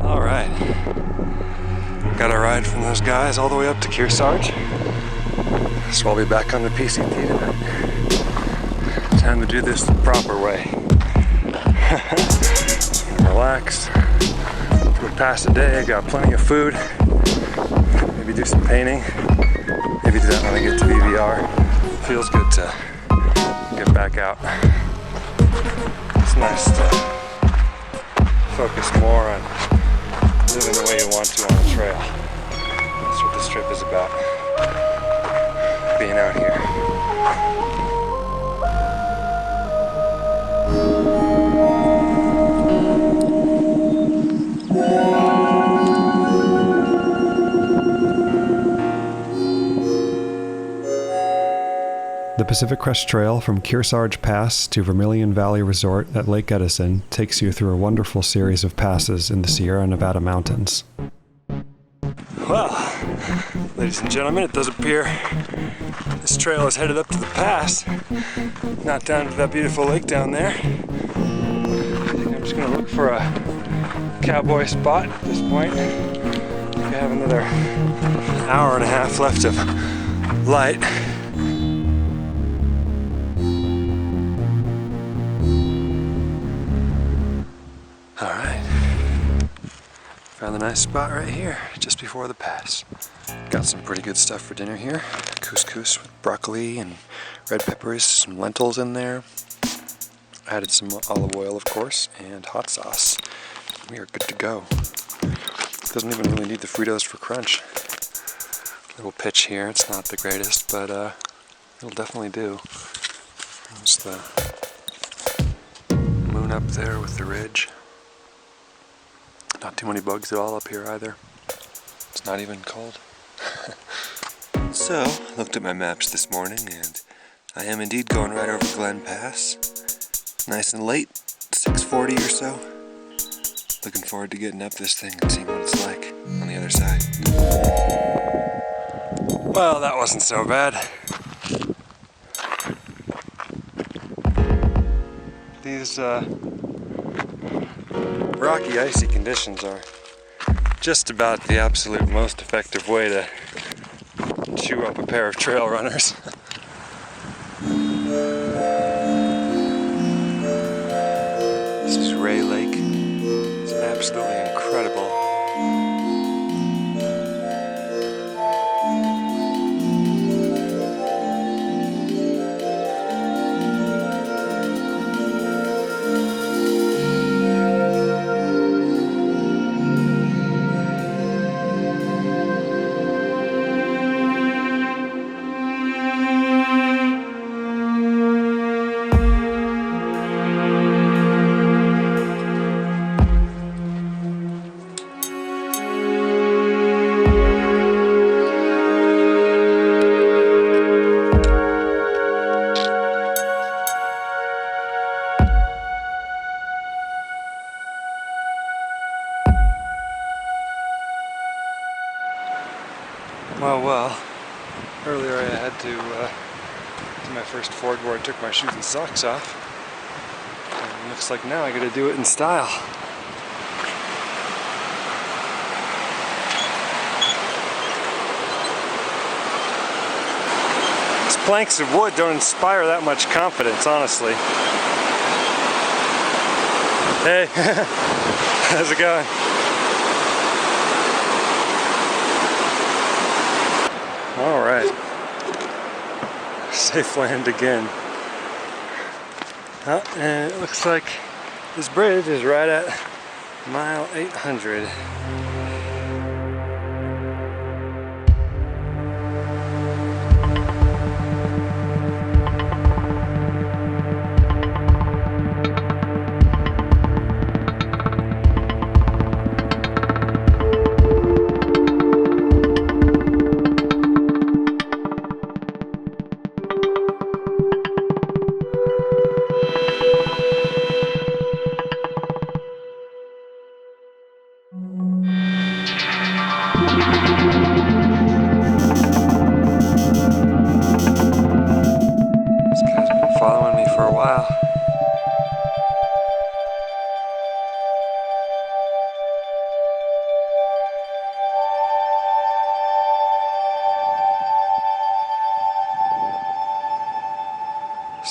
All right, got a ride from those guys all the way up to Kearsarge. So I'll be back on the PCT tonight. Time to do this the proper way. Relax. We'll pass the day. Got plenty of food. Maybe do some painting. Maybe do that when I get to BVR. Feels good to get back out. It's nice to focus more on living the way you want to on a trail. That's what this trip is about. Being out here. The Pacific Crest Trail from Kearsarge Pass to Vermilion Valley Resort at Lake Edison takes you through a wonderful series of passes in the Sierra Nevada mountains. Well, ladies and gentlemen, it does appear this trail is headed up to the pass, not down to that beautiful lake down there. I think I'm just gonna look for a cowboy spot at this point. We have another hour and a half left of light. All right, found a nice spot right here, just before the pass. Got some pretty good stuff for dinner here. Couscous with broccoli and red peppers, some lentils in there. Added some olive oil, of course, and hot sauce. We are good to go. Doesn't even really need the Fritos for crunch. Little pitch here, it's not the greatest, but it'll definitely do. There's the moon up there with the ridge. Not too many bugs at all up here either. It's not even cold. So, looked at my maps this morning and I am indeed going right over Glen Pass. Nice and late, 6:40 or so. Looking forward to getting up this thing and seeing what it's like on the other side. Well, that wasn't so bad. These rocky, icy conditions are just about the absolute most effective way to chew up a pair of trail runners. This is Ray Lake. It's absolutely incredible. Well, earlier I had to do my first ford where I took my shoes and socks off. And it looks like now I gotta do it in style. These planks of wood don't inspire that much confidence, honestly. Hey, how's it going? All right, safe land again. Oh, and it looks like this bridge is right at mile 800.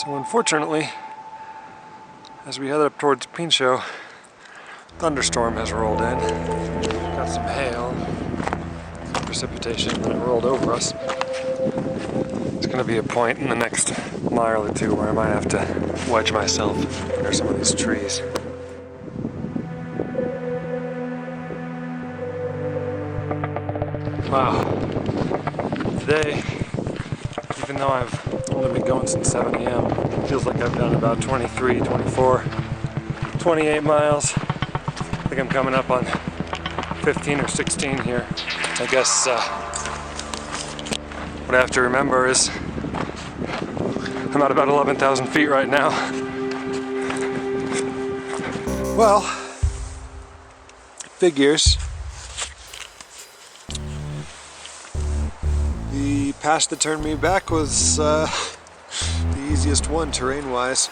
So unfortunately, as we head up towards Pinchot, thunderstorm has rolled in. Got some hail, some precipitation, and it rolled over us. There's going to be a point in the next mile or two where I might have to wedge myself under some of these trees. Wow. Today, even though I've only been going since 7 a.m., it feels like I've done about 23, 24, 28 miles. I think I'm coming up on 15 or 16 here. I guess what I have to remember is I'm at about 11,000 feet right now. Well, figures. The pass that turned me back was the easiest one terrain-wise.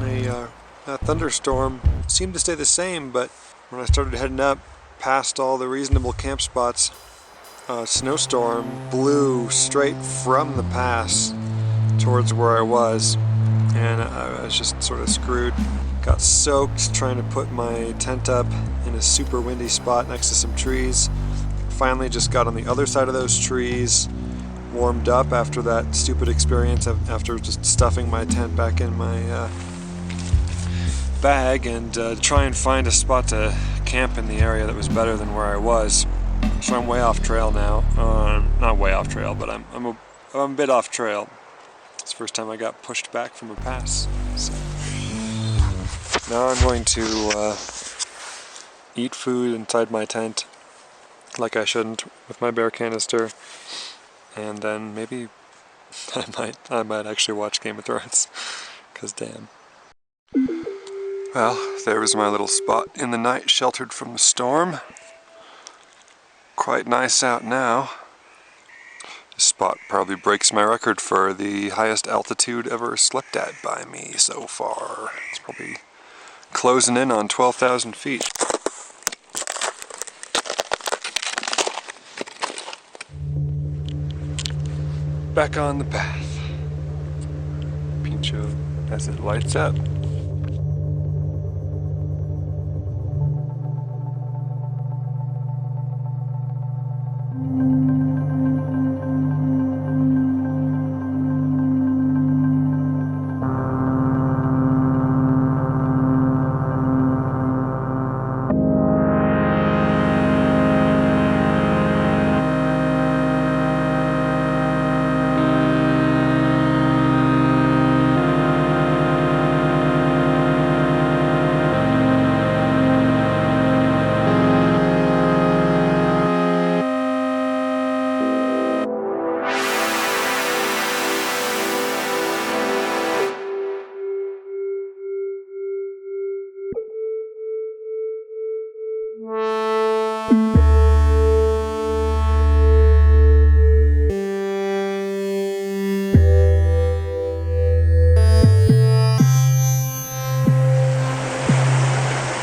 A thunderstorm seemed to stay the same, but when I started heading up past all the reasonable camp spots, a snowstorm blew straight from the pass towards where I was, and I was just sort of screwed. Got soaked trying to put my tent up in a super windy spot next to some trees. Finally just got on the other side of those trees, warmed up after that stupid experience after just stuffing my tent back in my bag, and try and find a spot to camp in the area that was better than where I was. So I'm way off trail now. Not way off trail, but I'm a bit off trail. It's the first time I got pushed back from a pass. So now I'm going to eat food inside my tent like I shouldn't with my bear canister, and then maybe I might actually watch Game of Thrones, cause damn. Well, there was my little spot in the night, sheltered from the storm. Quite nice out now. This spot probably breaks my record for the highest altitude ever slept at by me so far. It's probably closing in on 12,000 feet. Back on the path. Pinchot as it lights up.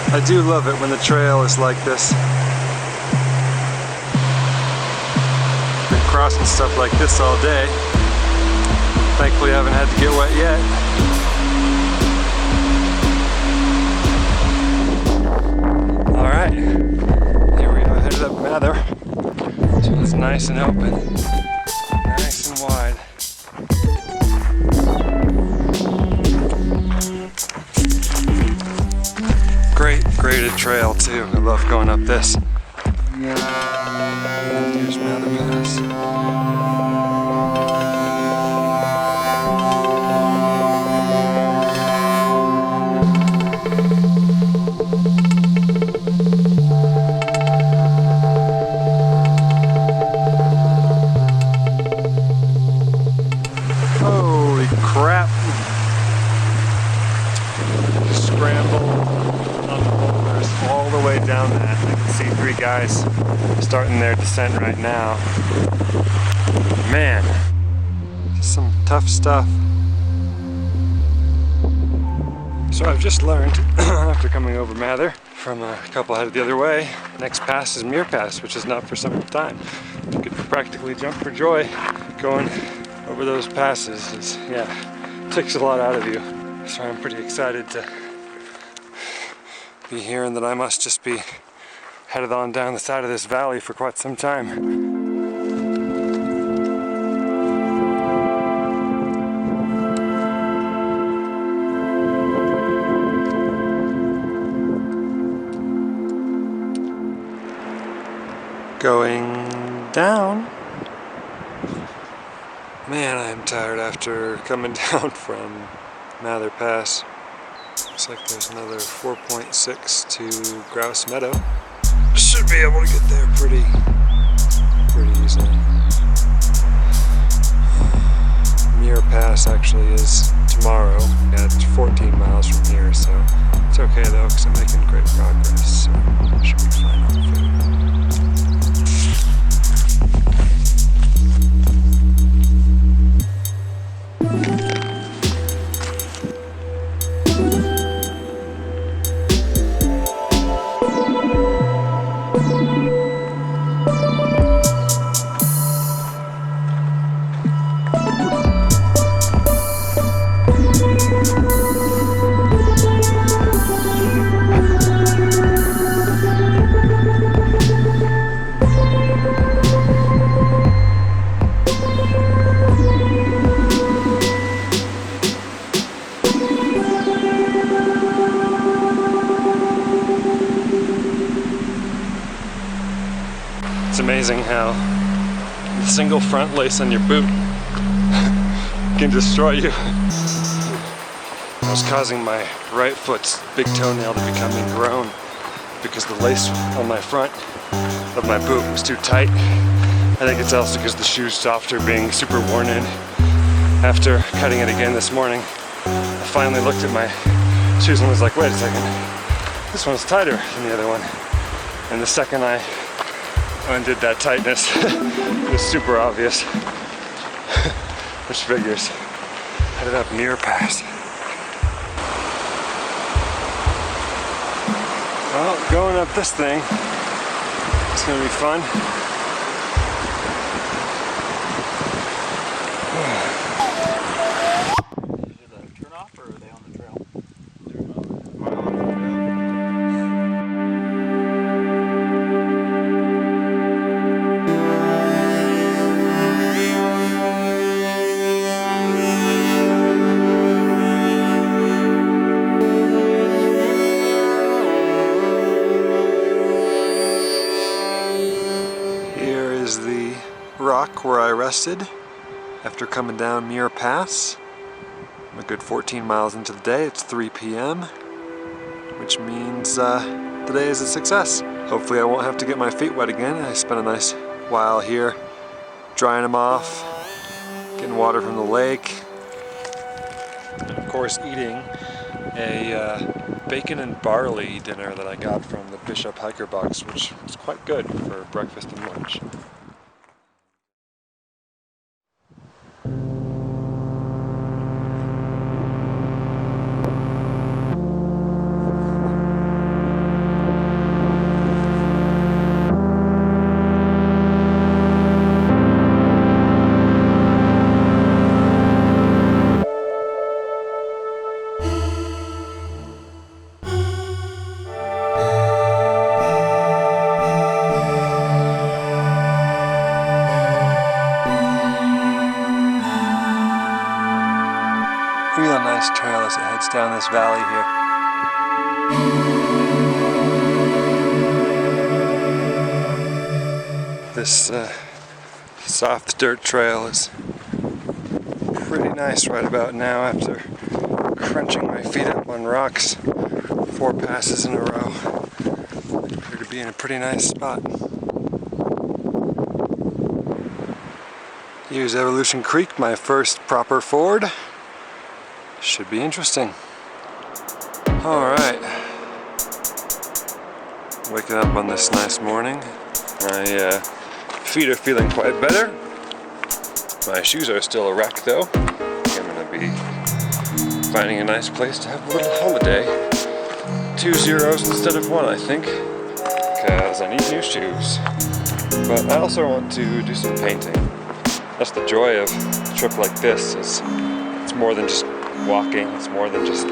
I do love it when the trail is like this. Been crossing stuff like this all day. Thankfully I haven't had to get wet yet. Alright, here we are headed up Mather. So it's nice and open, nice and wide. Great graded trail too. I love going up this. And here's Mather Pass. Holy crap! Scramble on the boulders all the way down that. I can see 3 guys starting their descent right now. Man, some tough stuff. So I've just learned, after coming over Mather from a couple headed the other way, next pass is Muir Pass, which is not for some time. You could practically jump for joy going over those passes. It's, yeah, takes a lot out of you. So I'm pretty excited to be here, and that I must just be headed on down the side of this valley for quite some time. Going down. Man, I am tired after coming down from Mather Pass. Looks like there's another 4.6 to Grouse Meadow. Should be able to get there pretty easily. Muir Pass actually is tomorrow at 14 miles from here, so it's okay though, because I'm making great progress, so should be fine hopefully. It's amazing how the single front lace on your boot can destroy you. I was causing my right foot's big toenail to become ingrown because the lace on my front of my boot was too tight. I think it's also because the shoe's softer, being super worn in. After cutting it again this morning, I finally looked at my shoes and was like, wait a second, this one's tighter than the other one. And the second I undid that tightness, it was super obvious. Which figures. Headed up Muir Pass. Well, going up this thing, it's gonna be fun. Is it a turn off or are they on the trail? Rock where I rested after coming down Muir Pass. I'm a good 14 miles into the day. It's 3 p.m. which means the day is a success. Hopefully I won't have to get my feet wet again. I spent a nice while here drying them off, getting water from the lake, and of course eating a bacon and barley dinner that I got from the Bishop Hiker Box, which was quite good for breakfast and lunch. Real nice trail as it heads down this valley here. This soft dirt trail is pretty nice right about now after crunching my feet up on rocks 4 passes in a row. I appear to be in a pretty nice spot. Here's Evolution Creek, my first proper ford. Should be interesting. Alright. Waking up on this nice morning. My feet are feeling quite better. My shoes are still a wreck though. I'm gonna be finding a nice place to have a little holiday. 2 zeros instead of 1, I think. Because I need new shoes. But I also want to do some painting. That's the joy of a trip like this, is it's more than just walking. It's more than just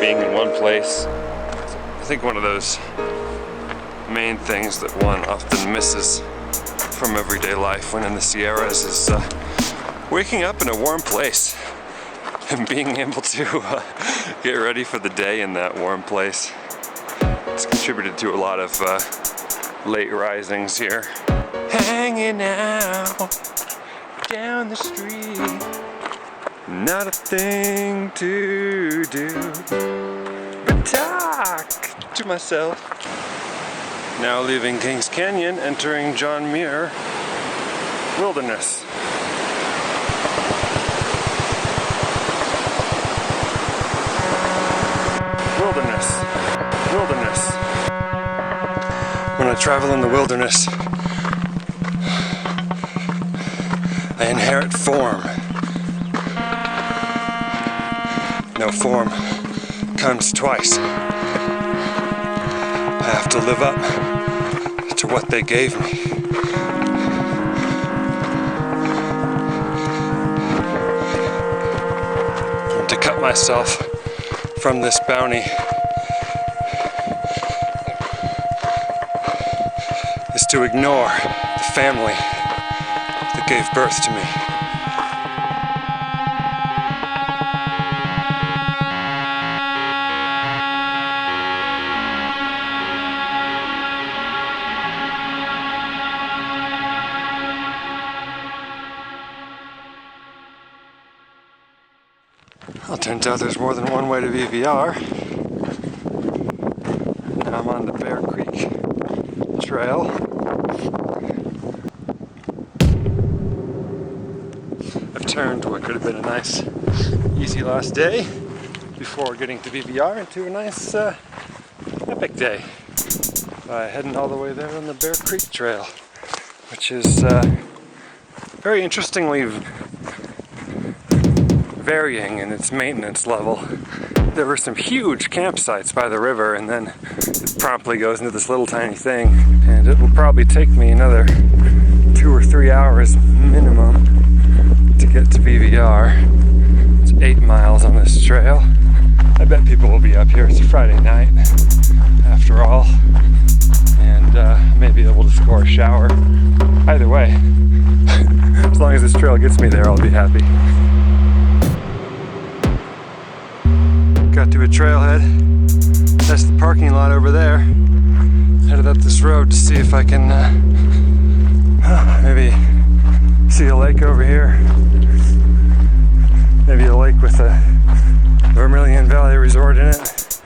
being in one place. I think one of those main things that one often misses from everyday life when in the Sierras is waking up in a warm place and being able to get ready for the day in that warm place. It's contributed to a lot of late risings here. Hanging out down the street, not a thing to do but talk to myself. Now leaving Kings Canyon, entering John Muir Wilderness. Wilderness. When I travel in the wilderness, I inherit form. No form comes twice. I have to live up to what they gave me. And to cut myself from this bounty is to ignore the family that gave birth to me. Well, it turns out there's more than one way to VVR. Now I'm on the Bear Creek Trail. I've turned what could have been a nice, easy last day before getting to VVR into a nice, epic day by heading all the way there on the Bear Creek Trail, which is very interestingly varying in its maintenance level. There were some huge campsites by the river, and then it promptly goes into this little tiny thing, and it will probably take me another 2 or 3 hours minimum to get to VVR. It's 8 miles on this trail. I bet people will be up here. It's a Friday night after all, and I may be able to score a shower. Either way, as long as this trail gets me there, I'll be happy. Got to a trailhead. That's the parking lot over there. Headed up this road to see if I can maybe see a lake over here. Maybe a lake with a Vermilion Valley Resort in it.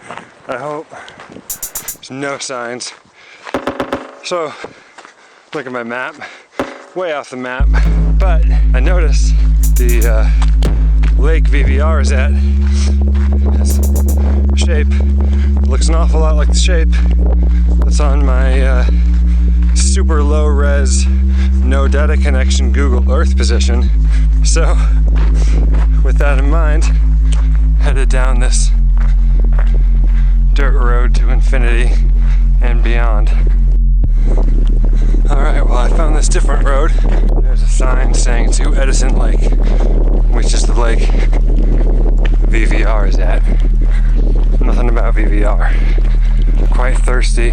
I hope. There's no signs. So, look at my map. Way off the map. But I noticed the lake VVR is at has shape. It looks an awful lot like the shape that's on my super low res, no data connection Google Earth position. So, with that in mind, headed down this dirt road to infinity and beyond. Alright, well, I found this different road. There's a sign saying to Edison Lake, which is the lake VVR is at. Nothing about VVR. Quite thirsty.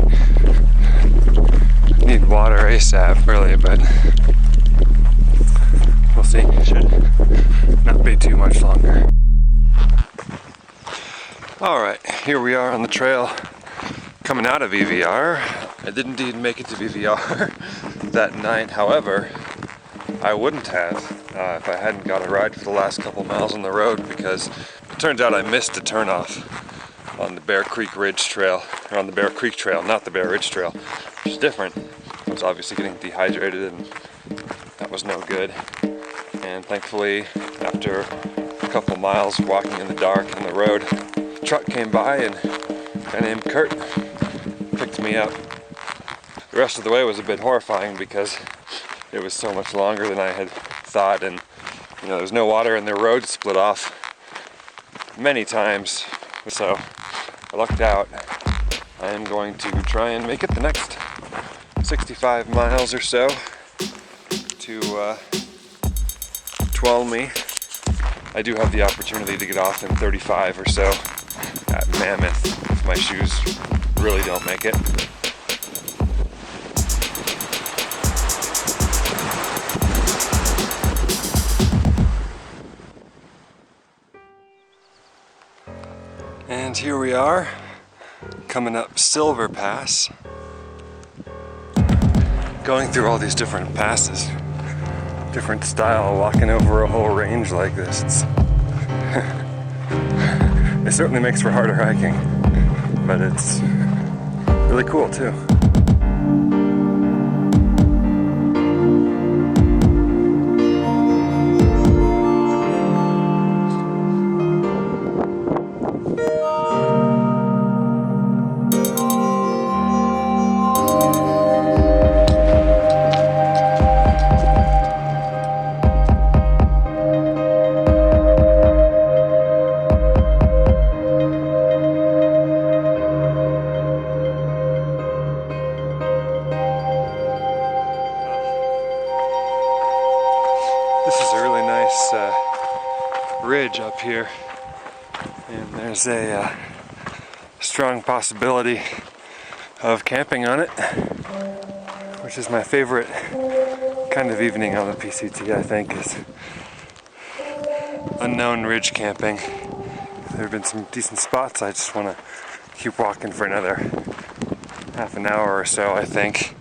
Need water ASAP, really, but we'll see. Should not be too much longer. Alright, here we are on the trail coming out of VVR. I did indeed make it to VVR that night. However, I wouldn't have if I hadn't got a ride for the last couple miles on the road, because it turns out I missed a turnoff on the Bear Creek Ridge Trail, or on the Bear Creek Trail, not the Bear Ridge Trail, which is different. I was obviously getting dehydrated and that was no good. And thankfully, after a couple miles walking in the dark on the road, a truck came by and a guy named Kurt picked me up. The rest of the way was a bit horrifying because it was so much longer than I had thought, and there was no water and the road split off many times. So I lucked out. I am going to try and make it the next 65 miles or so to Tuolumne I do have the opportunity to get off in 35 or so at Mammoth if my shoes really don't make it. And here we are, coming up Silver Pass. Going through all these different passes. Different style, walking over a whole range like this. It certainly makes for harder hiking, but it's really cool too. Ridge up here, and there's a strong possibility of camping on it, which is my favorite kind of evening on the PCT. I think is unknown ridge camping. There have been some decent spots. I just want to keep walking for another half an hour or so, I think.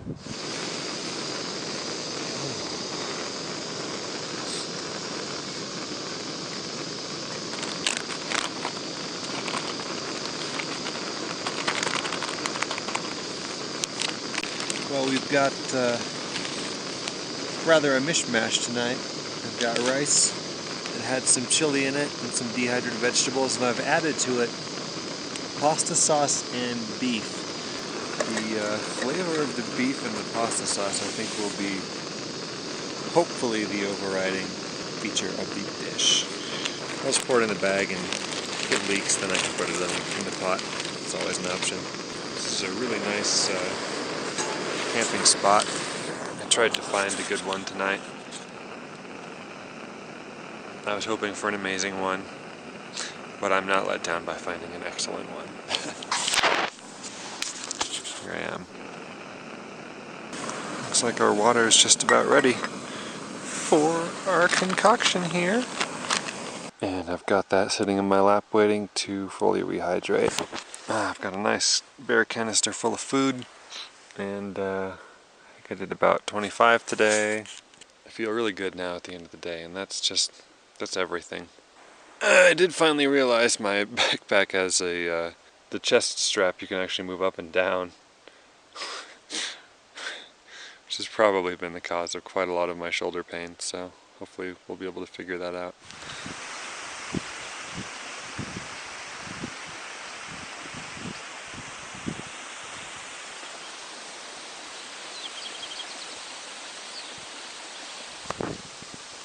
Well, we've got rather a mishmash tonight. I've got rice that had some chili in it and some dehydrated vegetables, and I've added to it pasta sauce and beef. The flavor of the beef and the pasta sauce, I think, will be hopefully the overriding feature of the dish. I'll just pour it in the bag, and if it leaks, then I can put it in the pot. It's always an option. This is a really nice camping spot. I tried to find a good one tonight. I was hoping for an amazing one, but I'm not let down by finding an excellent one. Here I am. Looks like our water is just about ready for our concoction here. And I've got that sitting in my lap waiting to fully rehydrate. I've got a nice bear canister full of food. And I think I did about 25 today. I feel really good now at the end of the day, and that's everything. I did finally realize my backpack has the chest strap you can actually move up and down, which has probably been the cause of quite a lot of my shoulder pain, so hopefully we'll be able to figure that out.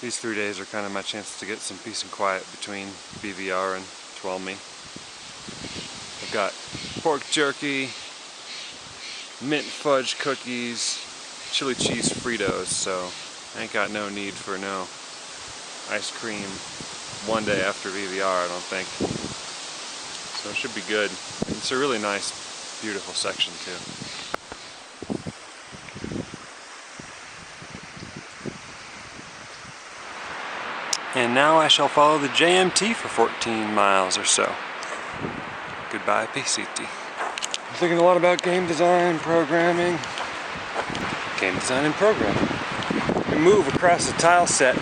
These 3 days are kind of my chance to get some peace and quiet between BVR and Tuolumne. I've got pork jerky, mint fudge cookies, chili cheese Fritos, so I ain't got no need for no ice cream one day after BVR, I don't think. So it should be good. And it's a really nice, beautiful section too. And now I shall follow the JMT for 14 miles or so. Goodbye, PCT. I'm thinking a lot about game design, programming. Game design and programming. You move across a tile set.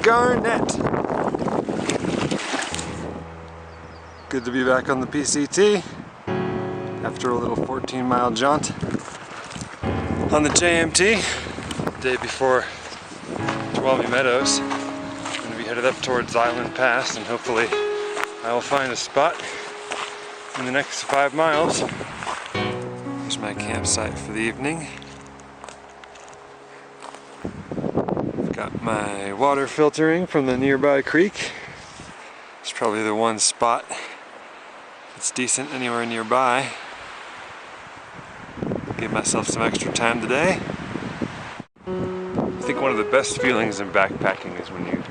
Garnet. Good to be back on the PCT after a little 14-mile jaunt on the JMT. Day before Tuolumne Meadows. I'm going to be headed up towards Island Pass, and hopefully I will find a spot in the next 5 miles. Here's my campsite for the evening. I've got my water filtering from the nearby creek. It's probably the one spot that's decent anywhere nearby. Give myself some extra time today. I think one of the best feelings in backpacking is when you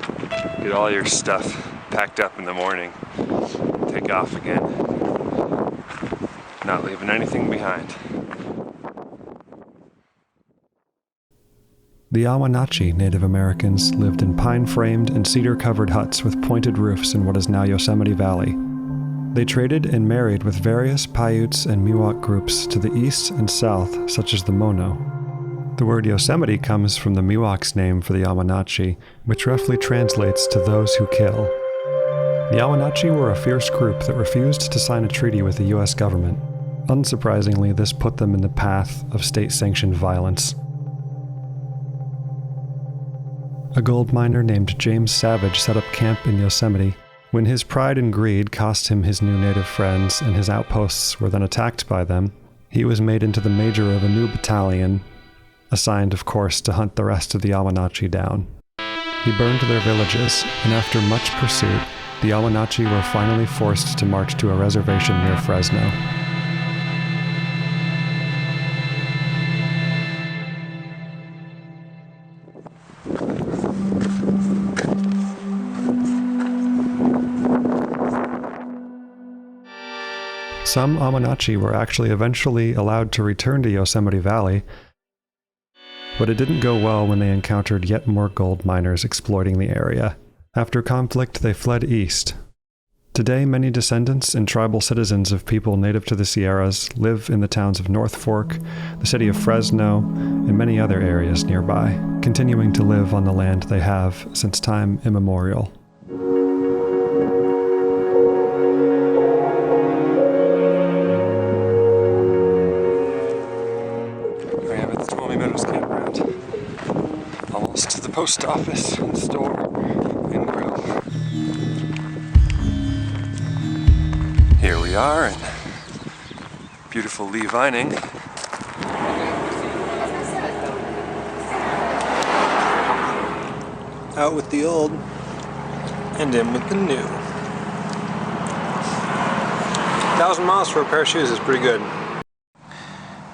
get all your stuff packed up in the morning, take off again, not leaving anything behind. The Awenatchee Native Americans lived in pine-framed and cedar-covered huts with pointed roofs in what is now Yosemite Valley. They traded and married with various Paiutes and Miwok groups to the east and south, such as the Mono. The word Yosemite comes from the Miwok's name for the Awenatchee, which roughly translates to those who kill. The Awenatchee were a fierce group that refused to sign a treaty with the U.S. government. Unsurprisingly, this put them in the path of state-sanctioned violence. A gold miner named James Savage set up camp in Yosemite. When his pride and greed cost him his new native friends and his outposts were then attacked by them, he was made into the major of a new battalion, assigned, of course, to hunt the rest of the Awenatchee down. He burned their villages, and after much pursuit, the Awenatchee were finally forced to march to a reservation near Fresno. Some Awenatchee were actually eventually allowed to return to Yosemite Valley, but it didn't go well when they encountered yet more gold miners exploiting the area. After conflict, they fled east. Today, many descendants and tribal citizens of people native to the Sierras live in the towns of North Fork, the city of Fresno, and many other areas nearby, continuing to live on the land they have since time immemorial. To the post office and store and grill. Here we are in beautiful Lee Vining. Out with the old and in with the new. 1,000 miles for a pair of shoes is pretty good.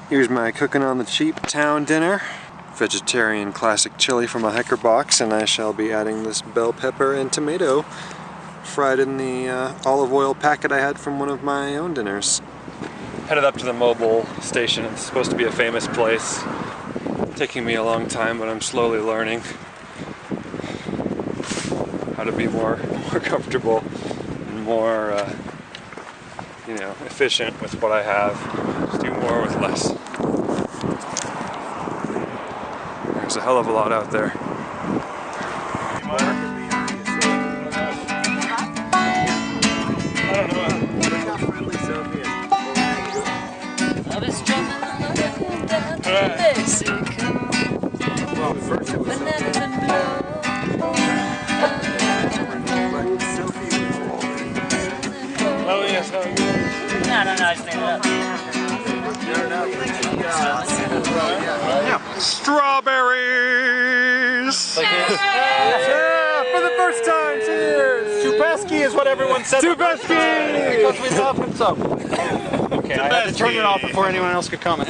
Here's my cooking on the cheap town dinner. Vegetarian classic chili from a hiker box, and I shall be adding this bell pepper and tomato fried in the olive oil packet I had from one of my own dinners. Headed up to the mobile station. It's supposed to be a famous place. Taking me a long time, but I'm slowly learning how to be more comfortable and more efficient with what I have. Just do more with less. There's a hell of a lot out there. Oh yes, no, I just made it up. Strawberries! Yeah, for the first time, cheers! Chupesky is what everyone said. Chupesky! Because we love him so. Okay, I had to turn it off before anyone else could comment.